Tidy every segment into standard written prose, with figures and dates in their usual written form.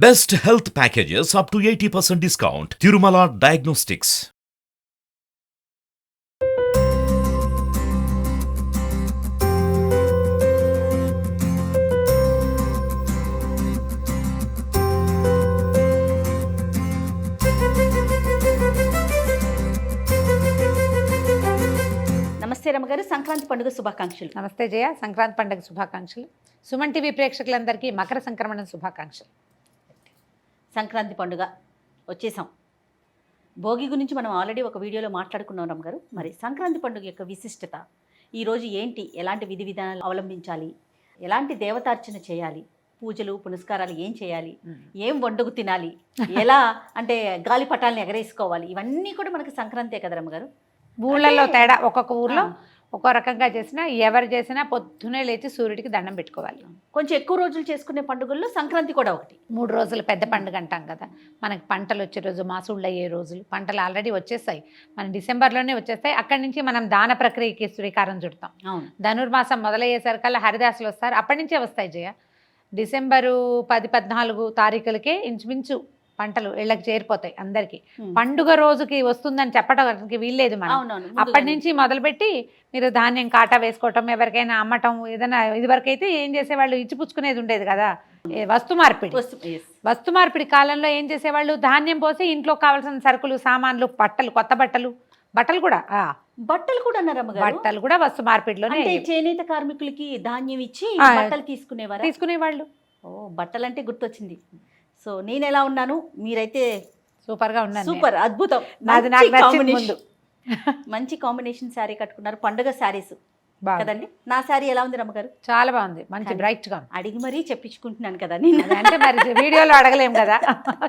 Best health packages up to 80% discount. Tirumala Diagnostics. నమస్తే రమగారు, సంక్రాంతి పండుగ శుభాకాంక్షలు. నమస్తే జయ, సంక్రాంతి పండుగ శుభాకాంక్షలు. సుమన్ టీవీ ప్రేక్షకులందరికీ మకర సంక్రమణ శుభాకాంక్షలు. సంక్రాంతి పండుగ వచ్చేసాం. భోగి గురించి మనం ఆల్రెడీ ఒక వీడియోలో మాట్లాడుకున్నాం రమగారు. మరి సంక్రాంతి పండుగ యొక్క విశిష్టత ఈరోజు ఏంటి, ఎలాంటి విధి విధానాలు అవలంబించాలి, ఎలాంటి దేవతార్చన చేయాలి, పూజలు పునస్కారాలు ఏం చేయాలి, ఏం వండుకు తినాలి, ఎలా అంటే గాలిపటాలను ఎగరేసుకోవాలి, ఇవన్నీ కూడా మనకి సంక్రాంతే కదా రమగారు. ఊళ్ళల్లో తేడా, ఒక్కొక్క ఊర్లో ఒక్కో రకంగా చేసినా, ఎవరు చేసినా పొద్దునే లేచి సూర్యుడికి దండం పెట్టుకోవాలి. కొంచెం ఎక్కువ రోజులు చేసుకునే పండుగల్లో సంక్రాంతి కూడా ఒకటి. 3 రోజులు పెద్ద పండుగ అంటాం కదా. మనకి పంటలు వచ్చే రోజు, మాసుళ్ళు అయ్యే రోజులు, పంటలు ఆల్రెడీ వచ్చేస్తాయి, మన డిసెంబర్లోనే వచ్చేస్తాయి. అక్కడి నుంచి మనం దాన ప్రక్రియకి శ్రీకారం చుడతాం. ధనుర్మాసం మొదలయ్యేసరికల్లా హరిదాసులు వస్తారు, అప్పటి నుంచే వస్తాయి జయ. డిసెంబరు 10-14 తారీఖులకే ఇంచుమించు పంటలు ఇళ్ళకి చేరిపోతాయి అందరికి. పండుగ రోజుకి వస్తుందని చెప్పడానికి వీల్లేదు మనం. అప్పటి నుంచి మొదలుపెట్టి మీరు ధాన్యం కాటా వేసుకోవటం, ఎవరికైనా అమ్మటం, ఏదైనా ఇదివరకైతే ఏం చేసేవాళ్ళు, ఇచ్చిపుచ్చుకునేది ఉండేది కదా, వస్తు మార్పిడి కాలంలో ఏం చేసేవాళ్ళు, ధాన్యం పోసి ఇంట్లో కావాల్సిన సరుకులు, సామాన్లు, బట్టలు, బట్టలు కూడా బట్టలు కూడా వస్తు మార్పిడిలోనే. చేనేత కార్మికులకి ధాన్యం ఇచ్చి బట్టలు తీసుకునేవాళ్ళు. ఓ, బట్టలంటే గుర్తొచ్చింది. సో నేను ఎలా ఉన్నాను, మీరైతే సూపర్గా ఉన్నాను. సూపర్, అద్భుతం. మంచి కాంబినేషన్ శారీ కట్టుకున్నారు, పండుగ శారీస్ కదండి. నా శారీ ఎలా ఉంది రమ్మగారు? చాలా బాగుంది, మంచి బ్రైట్ గా. అడిగి మరీ చెప్పించుకుంటున్నాను కదా నేను, అంటే మరి వీడియోలో అడగలేము కదా,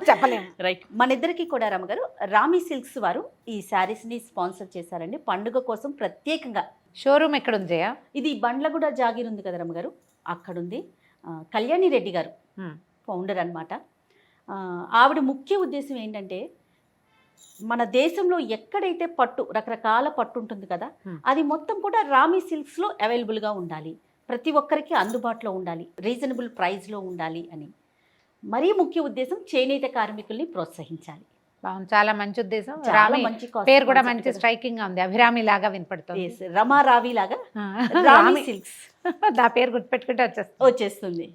చెప్పలేము. రైట్. మన ఇద్దరికి కూడా రమ్మగారు రామి సిల్క్స్ వారు ఈ శారీస్ ని స్పాన్సర్ చేశారండి పండుగ కోసం ప్రత్యేకంగా. షోరూమ్ ఎక్కడ ఉంది జయ? ఇది బండ్లగూడ జాగీర్ ఉంది కదా రమ్మగారు, అక్కడుంది. కళ్యాణి రెడ్డి గారు ఫౌండర్ అన్నమాట. ఆవిడ ముఖ్య ఉద్దేశం ఏంటంటే, మన దేశంలో ఎక్కడైతే పట్టు, రకరకాల పట్టు ఉంటుంది కదా, అది మొత్తం కూడా రామి సిల్క్స్లో అవైలబుల్గా ఉండాలి, ప్రతి ఒక్కరికి అందుబాటులో ఉండాలి, రీజనబుల్ ప్రైస్లో ఉండాలి అని. మరీ ముఖ్య ఉద్దేశం చేనేత కార్మికుల్ని ప్రోత్సహించాలి. బాగుంది, చాలా మంచి ఉద్దేశం. రామి పేరు కూడా మంచి స్ట్రైకింగ్ గా ఉంది, అభిరామి లాగా వినపడుతుంది. రమా రావి లాగా రామి సిల్క్స్, నా పేరు గుర్తుపెట్టుకుంటే వచ్చేస్తుంది.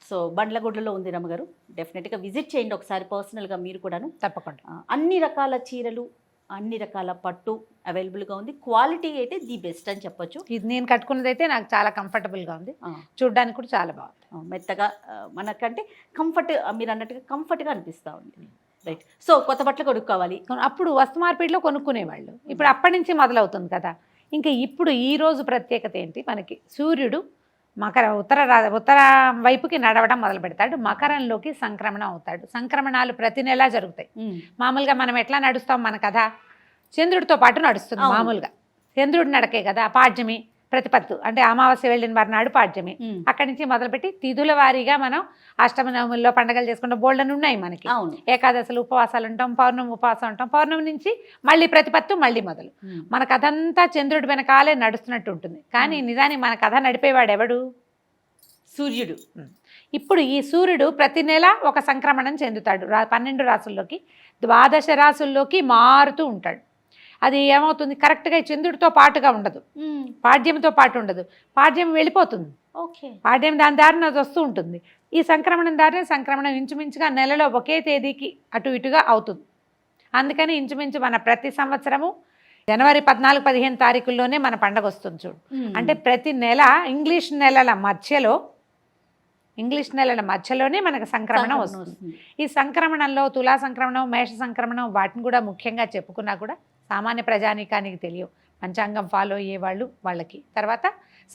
సో బండ్లగూడలో ఉంది రమ్మగారు, డెఫినెట్గా విజిట్ చేయండి ఒకసారి పర్సనల్గా మీరు కూడాను. తప్పకుండా. అన్ని రకాల చీరలు, అన్ని రకాల పట్టు అవైలబుల్గా ఉంది. క్వాలిటీ అయితే ది బెస్ట్ అని చెప్పొచ్చు. ఇది నేను కట్టుకున్నది అయితే నాకు చాలా కంఫర్టబుల్గా ఉంది, చూడడానికి కూడా చాలా బాగుంది. మెత్తగా మనకంటే కంఫర్ట్, మీరు అన్నట్టుగా కంఫర్ట్గా అనిపిస్తూ ఉంది. రైట్. సో కొత్త బట్టలు కొనుక్కోవాలి. అప్పుడు వస్తు మార్పిడిలో కొనుక్కునేవాళ్ళు, ఇప్పుడు అప్పటి నుంచి మొదలవుతుంది కదా. ఇంకా ఇప్పుడు ఈ రోజు ప్రత్యేకత ఏంటి, మనకి సూర్యుడు ఉత్తర వైపుకి నడవడం మొదలు పెడతాడు, మకరంలోకి సంక్రమణం అవుతాడు. సంక్రమణాలు ప్రతి నెలా జరుగుతాయి. మామూలుగా మనం ఎట్లా నడుస్తాం, మన కథ చంద్రుడితో పాటు నడుస్తుంది. మామూలుగా చంద్రుడి నడకే కదా. పాడ్యమి, ప్రతిపత్తు అంటే అమావాస్య వెళ్ళిన మర్నాడు పాడ్యమి. అక్కడి నుంచి మొదలుపెట్టి తిథుల వారీగా మనం అష్టమి నవముల్లో పండుగలు చేసుకుంటాం, బోల్డని ఉన్నాయి మనకి. ఏకాదశులు ఉపవాసాలు ఉంటాం, పౌర్ణమి ఉపవాసం ఉంటాం, పౌర్ణమి నుంచి మళ్ళీ ప్రతిపత్తు మళ్ళీ మొదలు. మన కథ అంతా చంద్రుడి వెనకాలే నడుస్తున్నట్టు ఉంటుంది. కానీ నిజానికి మన కథ నడిపేవాడు ఎవడు? సూర్యుడు. ఇప్పుడు ఈ సూర్యుడు ప్రతి నెల ఒక సంక్రమణం చెందుతాడు. 12 రాసుల్లోకి, 12 రాసుల్లోకి మారుతూ ఉంటాడు. అది ఏమవుతుంది, కరెక్ట్గా చంద్రుడితో పాటుగా ఉండదు, పాడ్యంతో పాటు ఉండదు. పాడ్యం వెళ్ళిపోతుంది, పాడ్యం దాని దారిన అది వస్తూ ఉంటుంది. ఈ సంక్రమణం దారిన సంక్రమణం ఇంచుమించుగా నెలలో ఒకే తేదీకి అటు ఇటుగా అవుతుంది. అందుకని ఇంచుమించు మన ప్రతి సంవత్సరము జనవరి 14-15 తారీఖుల్లోనే మన పండగ వస్తుంది చూడు. అంటే ప్రతి నెల ఇంగ్లీష్ నెలల మధ్యలోనే మనకు సంక్రమణం వస్తుంది. ఈ సంక్రమణంలో తులా సంక్రమణం, మేష సంక్రమణం, వాటిని కూడా ముఖ్యంగా చెప్పుకున్నా కూడా సామాన్య ప్రజానీకానికి తెలియవు. పంచాంగం ఫాలో అయ్యేవాళ్ళు వాళ్ళకి. తర్వాత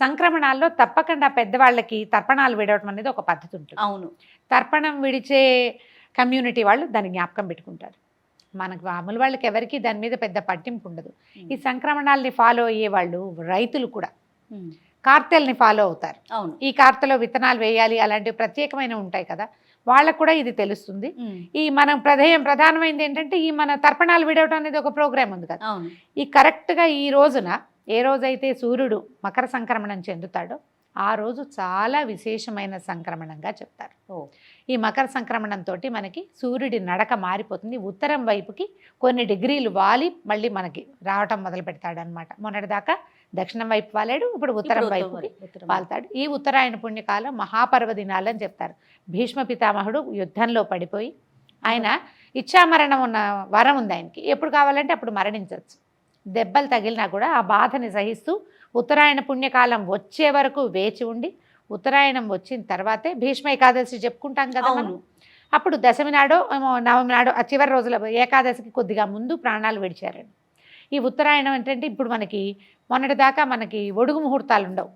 సంక్రమణాల్లో తప్పకుండా పెద్దవాళ్ళకి తర్పణాలు విడవటం అనేది ఒక పద్ధతి ఉంటుంది. అవును. తర్పణం విడిచే కమ్యూనిటీ వాళ్ళు దాన్ని జ్ఞాపకం పెట్టుకుంటారు. మనకు మామూలు వాళ్ళకి ఎవరికి దాని మీద పెద్ద పట్టింపు ఉండదు. ఈ సంక్రమణాలని ఫాలో అయ్యేవాళ్ళు రైతులు కూడా కార్తెల్ని ఫాలో అవుతారు. ఈ కార్తెలో విత్తనాలు వేయాలి, అలాంటివి ప్రత్యేకమైన ఉంటాయి కదా, వాళ్ళకు కూడా ఇది తెలుస్తుంది. ఈ మనం ప్రధానమైనది ఏంటంటే, ఈ మన తర్పణాలు విడవటం అనేది ఒక ప్రోగ్రామ్ ఉంది కదా. ఈ కరెక్ట్గా ఈ రోజున ఏ రోజైతే సూర్యుడు మకర సంక్రమణం చెందుతాడో ఆ రోజు చాలా విశేషమైన సంక్రమణంగా చెప్తారు. ఈ మకర సంక్రమణంతో మనకి సూర్యుడి నడక మారిపోతుంది, ఉత్తరం వైపుకి కొన్ని డిగ్రీలు వాలి మళ్ళీ మనకి రావటం మొదలు పెడతాడనమాట. మొన్నటిదాకా దక్షిణం వైపు వాలాడు, ఇప్పుడు ఉత్తరం వైపుకి వాళ్తాడు. ఈ ఉత్తరాయణ పుణ్యకాలం మహాపర్వదినాలు అని చెప్తారు. భీష్మ పితామహుడు యుద్ధంలో పడిపోయి ఆయన ఇచ్చామరణం ఉన్న వరం ఉంది ఆయనకి, ఎప్పుడు కావాలంటే అప్పుడు మరణించవచ్చు. దెబ్బలు తగిలినా కూడా ఆ బాధని సహిస్తూ ఉత్తరాయణ పుణ్యకాలం వచ్చే వరకు వేచి ఉండి ఉత్తరాయణం వచ్చిన తర్వాతే భీష్మ ఏకాదశి చెప్పుకుంటాం కదా మనం. అప్పుడు దశమి నాడో నవమి నాడో ఆ చివరి రోజుల ఏకాదశికి కొద్దిగా ముందు ప్రాణాలు విడిచారండి. ఈ ఉత్తరాయణం ఏంటంటే ఇప్పుడు మనకి మొన్నటిదాకా మనకి ఒడుగు ముహూర్తాలు ఉండవు,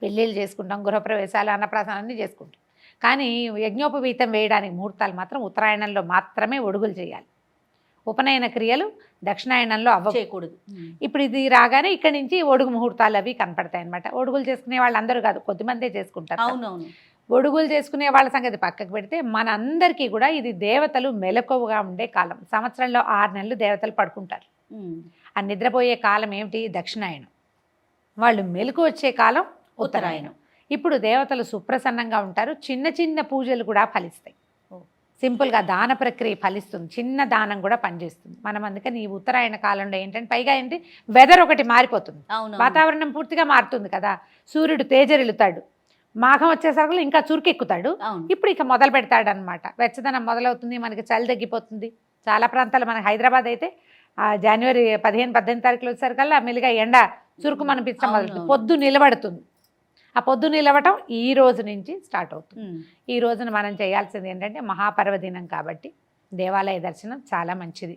పెళ్ళిళ్ళు చేసుకుంటాం, గృహప్రవేశాలు, అన్నప్రాసన అన్నీ చేసుకుంటాం. కానీ యజ్ఞోపవీతం వేయడానికి ముహూర్తాలు మాత్రం ఉత్తరాయణంలో మాత్రమే ఒడుగులు చేయాలి. ఉపనయన క్రియలు దక్షిణాయనంలో చేయకూడదు. ఇప్పుడు ఇది రాగానే ఇక్కడి నుంచి ఒడుగు ముహూర్తాలు అవి కనపడతాయి అనమాట. ఒడుగులు చేసుకునే వాళ్ళు అందరూ కాదు, కొద్దిమందే చేసుకుంటారు. అవునవును. ఒడుగులు చేసుకునే వాళ్ళ సంగతి పక్కకు పెడితే మనందరికీ కూడా ఇది దేవతలు మెలకువగా ఉండే కాలం. సంవత్సరంలో 6 నెలలు దేవతలు పడుకుంటారు. ఆ నిద్రపోయే కాలం ఏమిటి? దక్షిణాయనం. వాళ్ళు మెలకు వచ్చే కాలం ఉత్తరాయణం. ఇప్పుడు దేవతలు సుప్రసన్నంగా ఉంటారు, చిన్న చిన్న పూజలు కూడా ఫలిస్తాయి. సింపుల్గా దాన ప్రక్రియ ఫలిస్తుంది, చిన్న దానం కూడా పనిచేస్తుంది. మనం అందుకని ఈ ఉత్తరాయణ కాలంలో ఏంటంటే పైగా ఏంటి వెదర్ ఒకటి మారిపోతుంది, వాతావరణం పూర్తిగా మారుతుంది కదా. సూర్యుడు తేజరిల్లుతాడు, మాఘం వచ్చేసరికి ఇంకా చురుకెక్కుతాడు. ఇప్పుడు ఇక మొదలు పెడతాడు అనమాట. వెచ్చదనం మొదలవుతుంది, మనకి చలి తగ్గిపోతుంది. చాలా ప్రాంతాలు మనకి హైదరాబాద్ అయితే జనవరి 15-18 తారీఖులు వచ్చేసరికల్లా మెల్లిగా ఎండ చురుకు అనిపించడం మొదలవుతుంది, పొద్దు నిలబడుతుంది. ఆ పొద్దు నిలవటం ఈ రోజు నుంచి స్టార్ట్ అవుతుంది. ఈ రోజున మనం చేయాల్సింది ఏంటంటే మహాపర్వదినం కాబట్టి దేవాలయ దర్శనం చాలా మంచిది.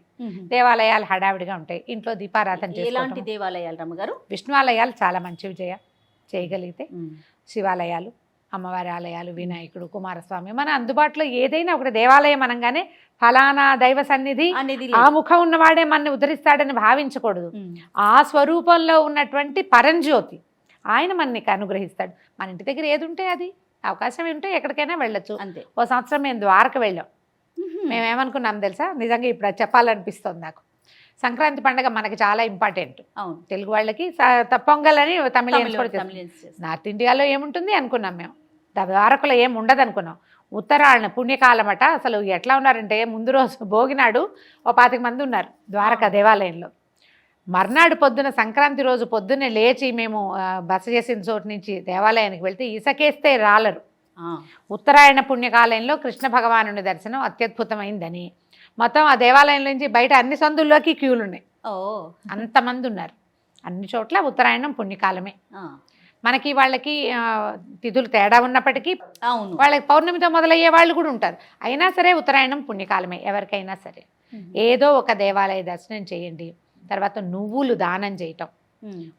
దేవాలయాలు హడావిడిగా ఉంటాయి, ఇంట్లో దీపారాధన ఎలాంటి దేవాలయాలు రమ్మగారు? విష్ణువాలయాలు చాలా మంచివి చేయగలిగితే, శివాలయాలు, అమ్మవారి ఆలయాలు, వినాయకుడు, కుమారస్వామి, మన అందుబాటులో ఏదైనా ఒకటి దేవాలయం అనగానే ఫలానా దైవ సన్నిధి ఆ ముఖం ఉన్నవాడే మనని ఉద్ధరిస్తాడని భావించకూడదు. ఆ స్వరూపంలో ఉన్నటువంటి పరంజ్యోతి ఆయన మనకి అనుగ్రహిస్తాడు. మన ఇంటి దగ్గర ఏది ఉంటే అది, అవకాశం ఉంటే ఎక్కడికైనా వెళ్ళొచ్చు. అంతే. ఓ సంవత్సరం మేము ద్వారక వెళ్ళాం. మేమేమనుకున్నాం తెలుసా, నిజంగా ఇప్పుడు చెప్పాలనిపిస్తుంది నాకు. సంక్రాంతి పండుగ మనకి చాలా ఇంపార్టెంట్. అవును, తెలుగు వాళ్ళకి పొంగల్ అని తమిళియన్స్ కూడా చేస్తారు. నార్త్ ఇండియాలో ఏముంటుంది అనుకున్నాం మేము, ద్వారకలో ఏమి ఉండదు అనుకున్నాం. ఉత్తరాయణ పుణ్యకాలమట. అసలు ఎట్లా ఉన్నారంటే ముందు రోజు భోగినాడు 25 మంది ఉన్నారు ద్వారకా దేవాలయంలో. మర్నాడు పొద్దున సంక్రాంతి రోజు పొద్దున్నే లేచి మేము బస చేసిన చోటు నుంచి దేవాలయానికి వెళ్తే ఇసకేస్తే రాలరు. ఉత్తరాయణ పుణ్యకాలయంలో కృష్ణ భగవానుని దర్శనం అత్యద్భుతమైందని మొత్తం ఆ దేవాలయం నుంచి బయట అన్ని సందుల్లోకి క్యూలు ఉన్నాయి. అంతమంది ఉన్నారు. అన్ని చోట్ల ఉత్తరాయణం పుణ్యకాలమే. మనకి వాళ్ళకి తిథులు తేడా ఉన్నప్పటికీ వాళ్ళకి పౌర్ణమితో మొదలయ్యే వాళ్ళు కూడా ఉంటారు. అయినా సరే ఉత్తరాయణం పుణ్యకాలమే ఎవరికైనా సరే. ఏదో ఒక దేవాలయ దర్శనం చేయండి. తర్వాత నువ్వులు దానం చేయటం,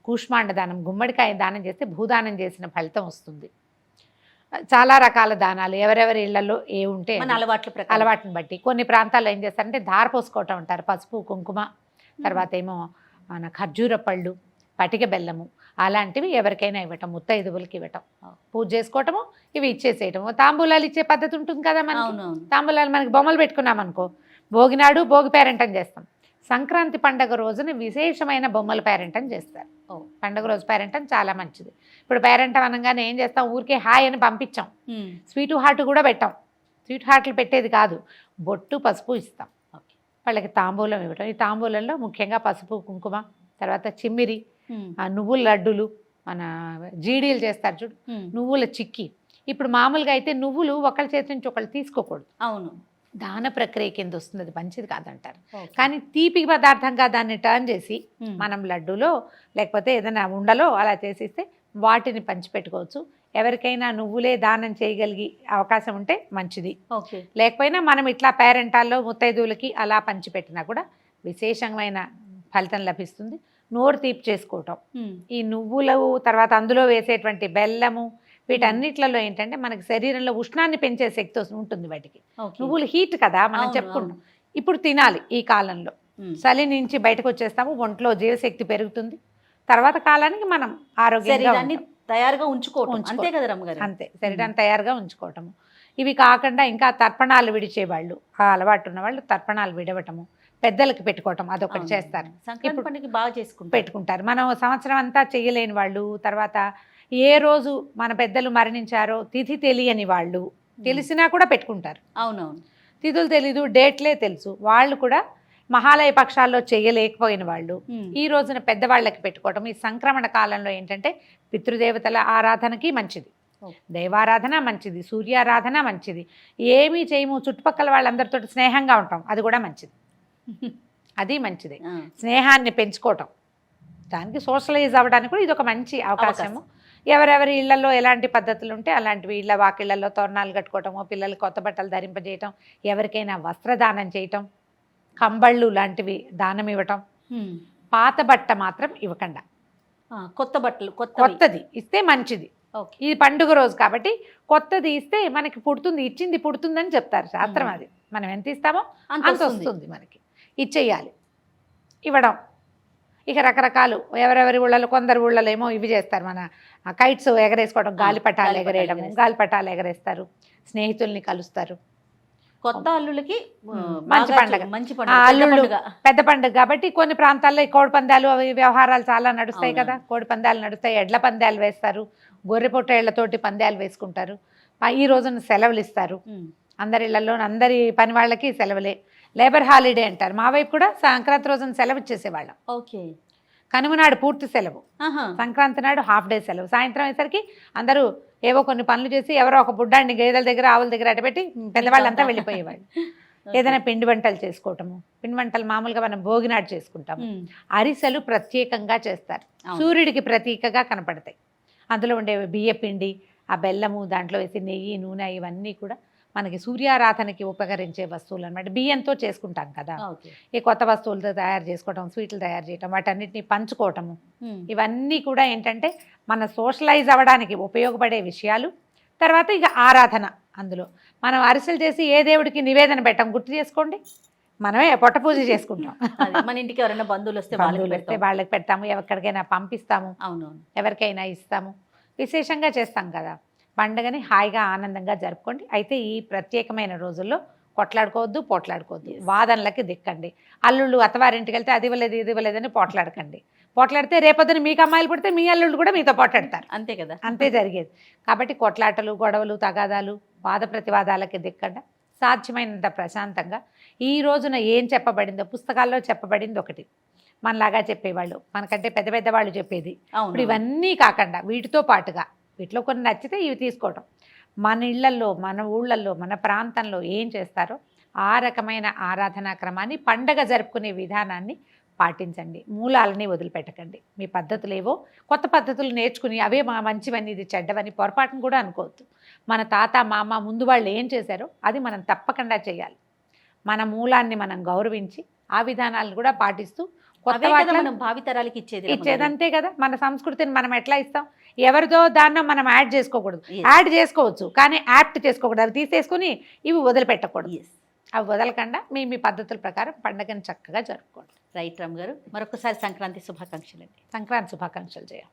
కూష్మాండ దానం, గుమ్మడికాయ దానం చేస్తే భూదానం చేసిన ఫలితం వస్తుంది. చాలా రకాల దానాలు ఎవరెవరి ఇళ్లలో ఏ ఉంటే అలవాటుని బట్టి. కొన్ని ప్రాంతాల్లో ఏం చేస్తారంటే ధార పోసుకోవటం అంటారు, పసుపు కుంకుమ, తర్వాత ఏమో మన ఖర్జూర పళ్ళు, పటిక బెల్లము, అలాంటివి ఎవరికైనా ఇవ్వటం, ముత్తైదువులకి ఇవ్వటం, పూజ చేసుకోవటము, ఇవి ఇచ్చేసేయటము. తాంబూలాలు ఇచ్చే పద్ధతి ఉంటుంది కదా మనకి. తాంబూలాలు మనకి బొమ్మలు పెట్టుకున్నాం అనుకో, భోగినాడు భోగి పేరెంటం చేస్తాం. సంక్రాంతి పండగ రోజున విశేషమైన బొమ్మల పేరెంటం చేస్తారు. పండుగ రోజు పేరెంటం చాలా మంచిది. ఇప్పుడు పేరెంటం అనగానే ఏం చేస్తాం, ఊరికే హాయ్ అని పంపించాం, స్వీటు హార్ట్ కూడా పెట్టాం. స్వీట్ హార్ట్లు పెట్టేది కాదు, బొట్టు పసుపు ఇస్తాం. వాళ్ళకి తాంబూలం ఇవ్వటం. ఈ తాంబూలంలో ముఖ్యంగా పసుపు కుంకుమ, తర్వాత చిమ్మిరి, నువ్వుల లడ్డులు, మన జీడీలు చేస్తారు చూడు, నువ్వుల చిక్కి. ఇప్పుడు మామూలుగా అయితే నువ్వులు ఒకళ్ళ చేతి నుంచి ఒకళ్ళు తీసుకోకూడదు. అవును, దాన ప్రక్రియ కింద వస్తుంది, అది మంచిది కాదంటారు. కానీ తీపి పదార్థంగా దాన్ని టర్న్ చేసి మనం లడ్డూలో లేకపోతే ఏదైనా ఉండలో అలా చేసిస్తే వాటిని పంచిపెట్టుకోవచ్చు. ఎవరికైనా నువ్వులే దానం చేయగలిగి అవకాశం ఉంటే మంచిది. లేకపోయినా మనం ఇట్లా పేరెంటాల్లో ముత్తైదువులకి అలా పంచిపెట్టినా కూడా విశేషమైన ఫలితం లభిస్తుంది. నోరు తీపి చేసుకోవటం, ఈ నువ్వులు తర్వాత అందులో వేసేటువంటి బెల్లము, వీటన్నిట్లలో ఏంటంటే మనకి శరీరంలో ఉష్ణాన్ని పెంచే శక్తి ఉంటుంది వాటికి. నువ్వులు హీట్ కదా మనం చెప్పుకుంటాం. ఇప్పుడు తినాలి ఈ కాలంలో, చలి నుంచి బయటకు వచ్చేస్తాము, ఒంట్లో జీవశక్తి పెరుగుతుంది. తర్వాత కాలానికి మనం ఆరోగ్యంగా తయారుగా ఉంచుకోవటం, అంతే కదా రమ్మగారు? అంతే, శరీరాన్ని తయారుగా ఉంచుకోవటము. ఇవి కాకుండా ఇంకా తర్పణాలు విడిచేవాళ్ళు, ఆ అలవాటు ఉన్న వాళ్ళు తర్పణాలు విడవటము, పెద్దలకి పెట్టుకోవటం, అదొకటి చేస్తారు. సంక్రాంతి బాగా పెట్టుకుంటారు. మనం సంవత్సరం అంతా చేయలేని వాళ్ళు, తర్వాత ఏ రోజు మన పెద్దలు మరణించారో తిథి తెలియని వాళ్ళు తెలిసినా కూడా పెట్టుకుంటారు. అవునవును. తిథులు తెలీదు, డేట్లే తెలుసు, వాళ్ళు కూడా మహాలయ పక్షాల్లో చేయలేకపోయిన వాళ్ళు ఈ రోజున పెద్దవాళ్ళకి పెట్టుకోవటం. ఈ సంక్రమణ కాలంలో ఏంటంటే పితృదేవతల ఆరాధనకి మంచిది, దైవారాధన మంచిది, సూర్యారాధన మంచిది. ఏమీ చేయము, చుట్టుపక్కల వాళ్ళందరితో స్నేహంగా ఉంటాం, అది కూడా మంచిది. అది మంచిది, స్నేహాన్ని పెంచుకోవటం. దానికి సోషలైజ్ అవ్వడానికి కూడా ఇది ఒక మంచి అవకాశము. ఎవరెవరి ఇళ్లలో ఎలాంటి పద్ధతులు ఉంటే అలాంటివి, ఇళ్ళ వాకిళ్లలో తోరణాలు కట్టుకోవటము, పిల్లలు కొత్త బట్టలు ధరింపజేయటం, ఎవరికైనా వస్త్రదానం చేయటం, కంబళ్ళు లాంటివి దానం ఇవ్వటం. పాత బట్ట మాత్రం ఇవ్వకుండా కొత్త బట్టలు, కొత్తది ఇస్తే మంచిది. ఇది పండుగ రోజు కాబట్టి కొత్తది ఇస్తే మనకి పుడుతుంది, ఇచ్చింది పుడుతుందని చెప్తారు శాస్త్రం. అది మనం ఎంత ఇస్తామో అంత వస్తుంది మనకి, ఇచ్చేయాలి, ఇవ్వడం. ఇక రకరకాలు ఎవరెవరి ఊళ్ళలో, కొందరు ఊళ్ళలో ఏమో ఇవి చేస్తారు, మన కైట్స్ ఎగరేసుకోవడం, గాలిపటాలు ఎగరేయడం, గాలిపటాలు ఎగరేస్తారు, స్నేహితుల్ని కలుస్తారు. కొత్త అల్లులకి మంచి పండుగ, అల్లుళ్ళు పెద్ద పండుగ కాబట్టి కొన్ని ప్రాంతాల్లో కోడి పందాలు అవి వ్యవహారాలు చాలా నడుస్తాయి కదా. కోడి పందాలు నడుస్తాయి, ఎడ్ల పందాలు వేస్తారు, గొర్రె పొట్టేళ్లతోటి పందాలు వేసుకుంటారు. ఈ రోజున సెలవులు ఇస్తారు అందరి ఇళ్లలో, అందరి పని వాళ్ళకి సెలవులే, లేబర్ హాలిడే అంటారు. మా వైపు కూడా సంక్రాంతి రోజున సెలవు ఇచ్చేసేవాళ్ళం. ఓకే. కనుమ నాడు పూర్తి సెలవు, సంక్రాంతి నాడు హాఫ్ డే సెలవు. సాయంత్రం అయ్యేసరికి అందరూ ఏవో కొన్ని పనులు చేసి ఎవరో ఒక బుడ్డాన్ని గేదెల దగ్గర, ఆవుల దగ్గర అటపెట్టి పెద్దవాళ్ళంతా వెళ్ళిపోయేవాళ్ళు. ఏదైనా పిండి వంటలు చేసుకోవటము, పిండి వంటలు మామూలుగా మనం భోగినాడు చేసుకుంటాము. అరిసెలు ప్రత్యేకంగా చేస్తారు, సూర్యుడికి ప్రతీకగా కనపడతాయి. అందులో ఉండే బియ్య పిండి, ఆ బెల్లము, దాంట్లో వేసి నెయ్యి, నూనె, ఇవన్నీ కూడా మనకి సూర్యారాధనకి ఉపకరించే వస్తువులు అనమాట. బియ్యంతో చేసుకుంటాం కదా, ఈ కొత్త వస్తువులతో తయారు చేసుకోవటం, స్వీట్లు తయారు చేయటం, వాటన్నిటిని పంచుకోవటము, ఇవన్నీ కూడా ఏంటంటే మన సోషలైజ్ అవ్వడానికి ఉపయోగపడే విషయాలు. తర్వాత ఇక ఆరాధన, అందులో మనం అరిసెలు చేసి ఏ దేవుడికి నివేదన పెట్టాం గుర్తు చేసుకోండి, మనమే పొట్ట పూజ చేసుకుంటాం. మన ఇంటికి ఎవరైనా బంధువులు వస్తే వాళ్ళకి పెడతాము, ఎక్కడికైనా పంపిస్తాము, ఎవరికైనా ఇస్తాము, విశేషంగా చేస్తాం కదా. పండుగని హాయిగా ఆనందంగా జరుపుకోండి. అయితే ఈ ప్రత్యేకమైన రోజుల్లో కొట్లాడుకోవద్దు, పోట్లాడుకోవద్దు, వాదనలకి దిక్కండి. అల్లుళ్ళు అత్తవారింటికి వెళ్తే అది ఇవ్వలేదు ఇది ఇవ్వలేదని పోట్లాడకండి. పోట్లాడితే రేపొద్దున మీకు అమ్మాయిలు పుడితే మీ అల్లుళ్ళు కూడా మీతో పోట్లాడతారు, అంతే కదా, అంతే జరిగేది. కాబట్టి కొట్లాటలు, గొడవలు, తగాదాలు, వాద ప్రతివాదాలకి దిక్కండి. సాధ్యమైనంత ప్రశాంతంగా ఈ రోజున ఏం చెప్పబడిందో, పుస్తకాల్లో చెప్పబడింది ఒకటి, మనలాగా చెప్పేవాళ్ళు, మనకంటే పెద్ద పెద్ద వాళ్ళు చెప్పేది. ఇప్పుడు ఇవన్నీ కాకుండా వీటితో పాటుగా, వీటిలో కొన్ని నచ్చితే ఇవి తీసుకోవటం, మన ఇళ్లల్లో, మన ఊళ్ళల్లో, మన ప్రాంతంలో ఏం చేస్తారో ఆ రకమైన ఆరాధనా క్రమాన్ని, పండగ జరుపుకునే విధానాన్ని పాటించండి. మూలాలని వదిలిపెట్టకండి. మీ పద్ధతులు ఏవో కొత్త పద్ధతులు నేర్చుకుని అవే మా మంచివని, ఇది చెడ్డవని పొరపాటును కూడా అనుకోవద్దు. మన తాత మామ ముందు వాళ్ళు ఏం చేశారో అది మనం తప్పకుండా చేయాలి. మన మూలాన్ని మనం గౌరవించి ఆ విధానాలను కూడా పాటిస్తూ కొత్త మనం భావితరాలకి ఇచ్చేది అంతే కదా. మన సంస్కృతిని మనం ఎట్లా ఇస్తాం, ఎవరిదో దాన్ని మనం యాడ్ చేసుకోకూడదు. యాడ్ చేసుకోవచ్చు కానీ యాప్ట్ చేసుకోకూడదు. అవి తీసేసుకుని ఇవి వదిలిపెట్టకూడదు. అవి వదలకుండా మీ పద్ధతుల ప్రకారం పండుగను చక్కగా జరుపుకోండి. రైట్ రామ్ గారు, మరొకసారి సంక్రాంతి శుభాకాంక్షలు అండి. సంక్రాంతి శుభాకాంక్షలు చేయం.